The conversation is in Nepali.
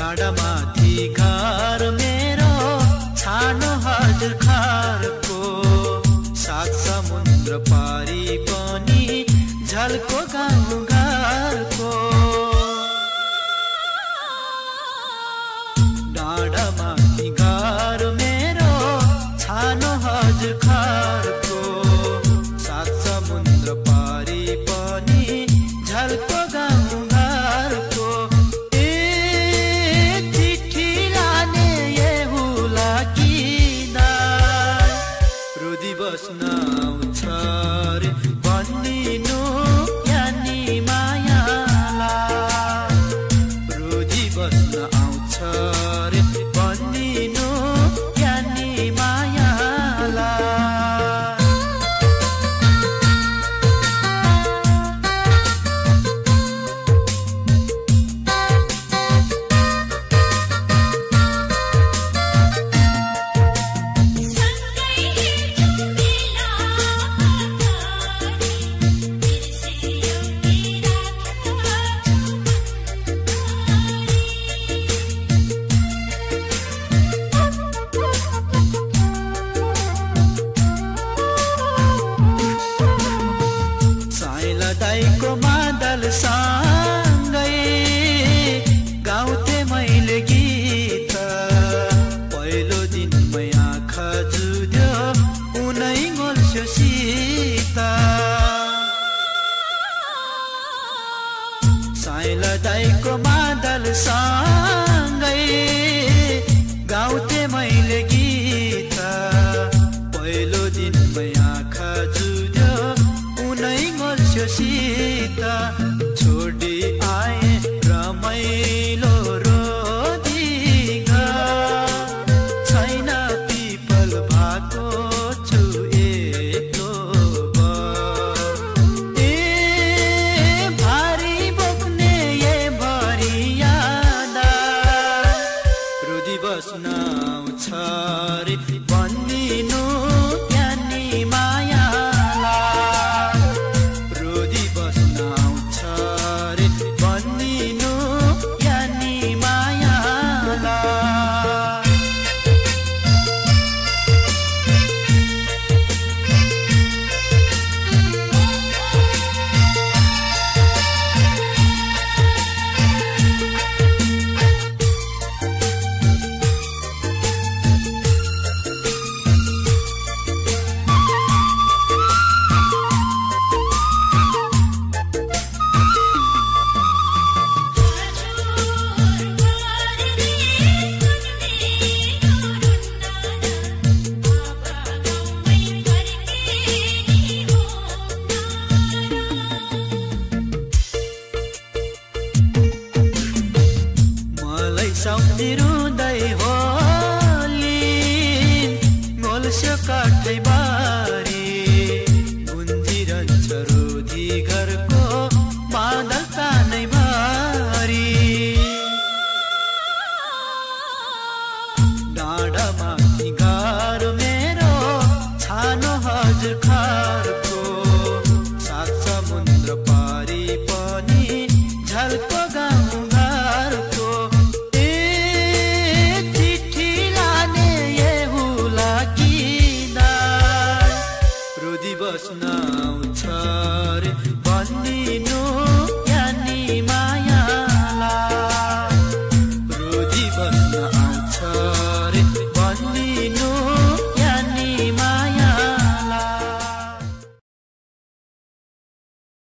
डाँडामाथि घर मेरो छानो हजुर खारको सात समुद्र पारी पनि झल्को गाउँ घरको डाँडामाथि घर मेरो छानो हजुर खारको सात समुद्र पारी पनि झल्को गाउँ घरको बस्न आउँछ रे भन्दिनु ज्ञानी मायालाई रोजी बस्न आउँछ रे भन्दिनु ज्ञानी मायालाई दाइको मादल सँगै गाउँथे मैले गीत पहिलो दिनमै आँखा जुध्यो उनै गोल्स्यो सीता साइला दाइको मादल सँगै गाउँथे मैले गीत पहिलो दिनमै आँखा जुध्यो उनै गोल्स्यो सीता छोडी आए रमाइलो रोदिगा छैन पिपल भएको छु एक्लो ए भारी बोक्ने ए भरियाना रोदी बस्न आउँछ रे भन्दिनु ज्ञानी मायालाई रोदी बस्न आउँछ रे भन्दिनु ज्ञानी मायालाई सम्झिनु